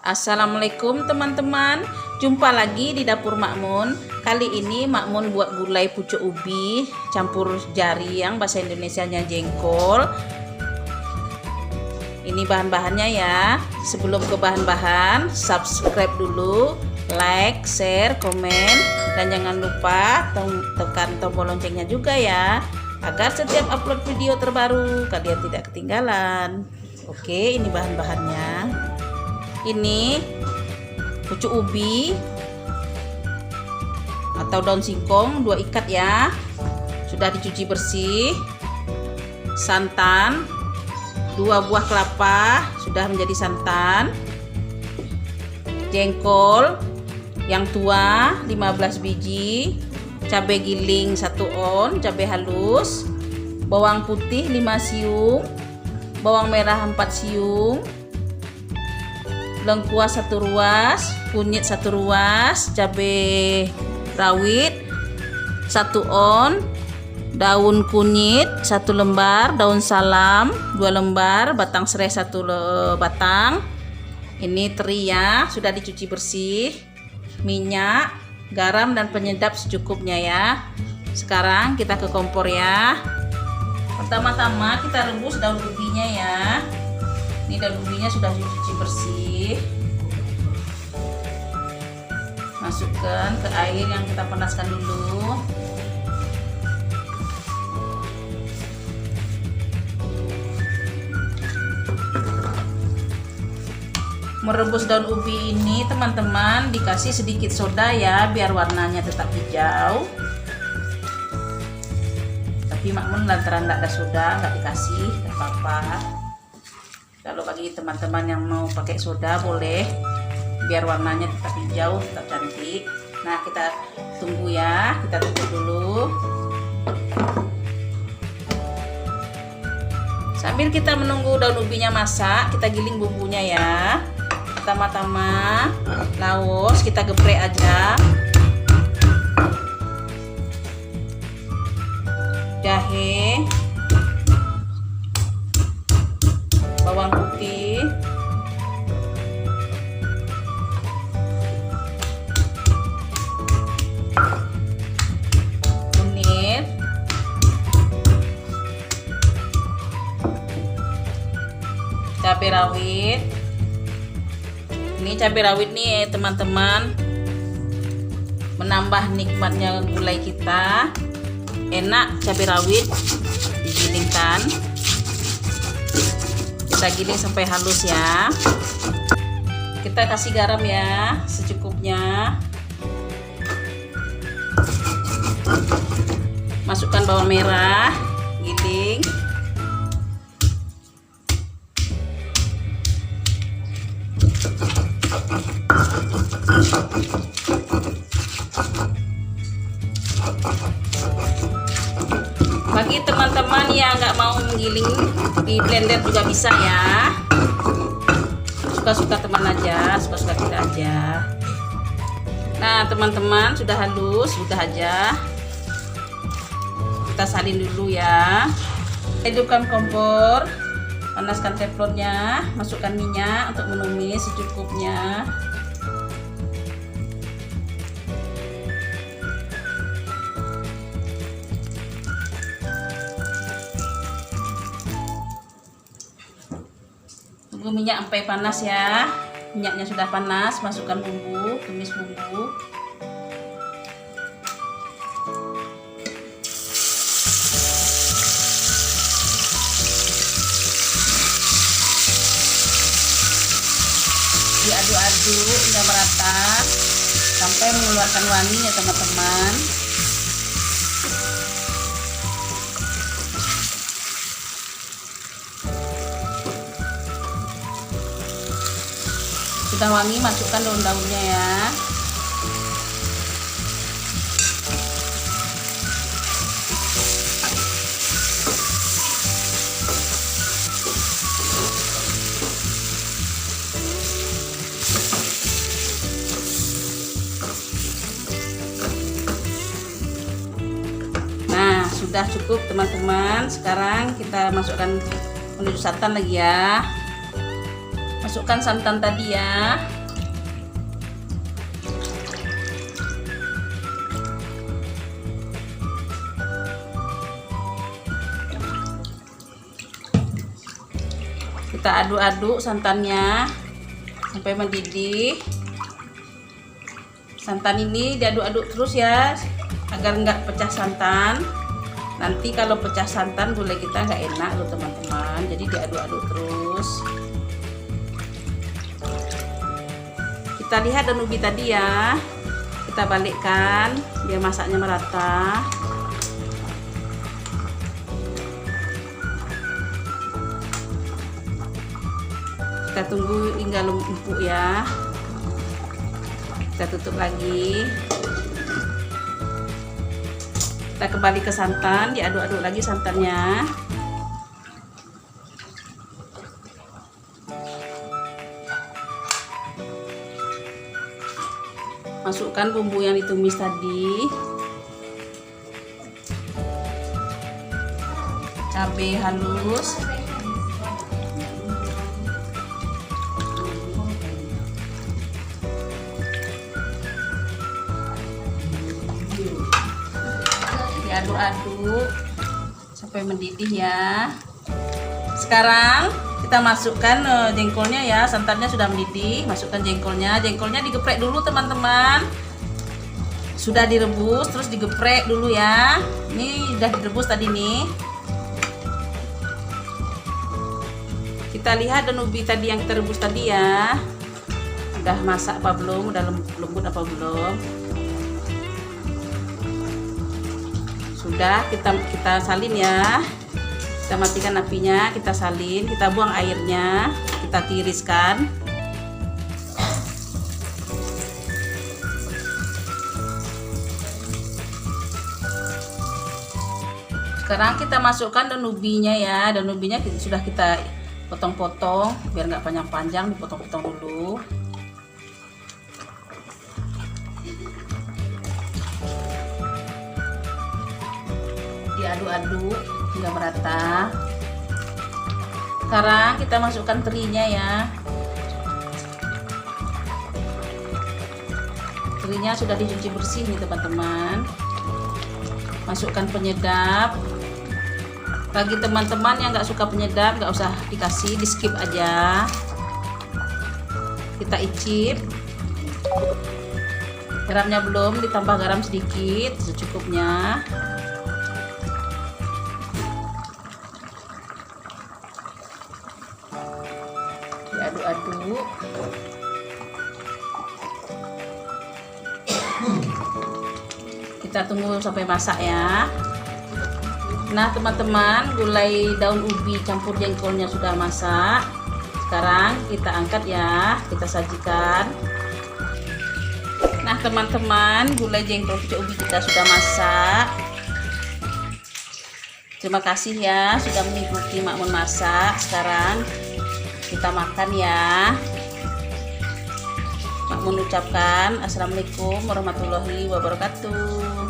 Assalamualaikum teman-teman, jumpa lagi di dapur Makmun. Kali ini Makmun buat gulai pucuk ubi campur jariang, bahasa Indonesianya jengkol. Ini bahan-bahannya ya. Sebelum ke bahan-bahan, subscribe dulu, like, share, komen, dan jangan lupa tekan tombol loncengnya juga ya, agar setiap upload video terbaru kalian tidak ketinggalan. Oke, ini bahan-bahannya. Ini pucuk ubi atau daun singkong 2 ikat ya, sudah dicuci bersih. Santan 2 buah kelapa sudah menjadi santan. Jengkol yang tua 15 biji. Cabai giling 1 on, cabai halus. Bawang putih 5 siung. Bawang merah 4 siung. Lengkuas 1 ruas, kunyit 1 ruas, cabai rawit 1 on, daun kunyit 1 lembar, daun salam 2 lembar, batang serai 1 batang. Ini teri ya, sudah dicuci bersih. Minyak, garam dan penyedap secukupnya ya. Sekarang kita ke kompor ya. Pertama-tama kita rebus daun ubinya ya. Ini daun ubinya sudah dicuci bersih. Masukkan ke air yang kita panaskan dulu. Merebus daun ubi ini teman-teman dikasih sedikit soda ya, biar warnanya tetap hijau. Tapi Makmun lantaran tidak ada soda nggak dikasih, nggak apa-apa. Kalau bagi teman-teman yang mau pakai soda boleh, biar warnanya tetap hijau, tetap cantik. Nah, kita tunggu ya, kita tunggu dulu. Sambil kita menunggu daun ubinya masak, kita giling bumbunya ya. Pertama-tama laos kita geprek aja. Jahe, bawang putih, kunyit, cabai rawit. Ini cabai rawit nih teman-teman, menambah nikmatnya gulai kita. Enak cabai rawit digilingkan. Kita giling sampai halus ya. Kita kasih garam ya secukupnya. Masukkan bawang merah, giling. Bagi teman-teman yang nggak mau menggiling, di blender juga bisa ya. Suka-suka teman aja, suka-suka kita aja. Nah teman-teman, sudah halus, sudah aja. Kita salin dulu ya. Hidupkan kompor, panaskan teflonnya, masukkan minyak untuk menumis secukupnya. Tunggu minyak sampai panas ya. Minyaknya sudah panas, masukkan bumbu, tumis bumbu. Diaduk-aduk hingga merata sampai mengeluarkan wangi ya teman-teman. Sudah wangi, masukkan daun-daunnya ya. sudah cukup teman-teman. Sekarang kita masukkan menuju santan lagi ya. Masukkan santan tadi ya. Kita aduk-aduk santannya sampai mendidih. Santan ini diaduk-aduk terus ya, agar nggak pecah santan. Nanti kalau pecah santan gulai kita nggak enak loh teman-teman. Jadi diaduk-aduk terus. Kita lihat dan ubi tadi ya, kita balikkan biar masaknya merata. Kita tunggu hingga empuk ya. Kita tutup lagi. Kita kembali ke santan, diaduk-aduk lagi santannya. Masukkan bumbu yang ditumis tadi. Cabai halus. Diaduk-aduk sampai mendidih ya. Sekarang kita masukkan jengkolnya ya. Santannya sudah mendidih, masukkan jengkolnya. Jengkolnya digeprek dulu teman-teman. Sudah direbus terus digeprek dulu ya. Ini sudah direbus tadi nih. Kita lihat dan ubi tadi yang kita rebus tadi ya, udah masak apa belum, udah lembut apa belum. Sudah, kita salin ya. Kita matikan apinya, kita salin, kita buang airnya, kita tiriskan. Sekarang kita masukkan daun ubinya ya. Daun ubinya sudah kita potong-potong biar nggak panjang-panjang, dipotong-potong dulu. Diaduk-aduk hingga merata. Sekarang kita masukkan terinya ya. Terinya sudah dicuci bersih nih teman-teman. Masukkan penyedap. Bagi teman-teman yang nggak suka penyedap, nggak usah dikasih, di skip aja. Kita icip. Garamnya belum, ditambah garam sedikit secukupnya. Diaduk-aduk. Kita tunggu sampai masak ya. Nah teman-teman, gulai daun ubi campur jengkolnya sudah masak. Sekarang kita angkat ya, kita sajikan. Nah teman-teman, gulai jengkol kucuk ubi kita sudah masak. Terima kasih ya sudah mengikuti Mak Mun masak. Sekarang kita makan ya. Mak Mun ucapkan assalamualaikum warahmatullahi wabarakatuh.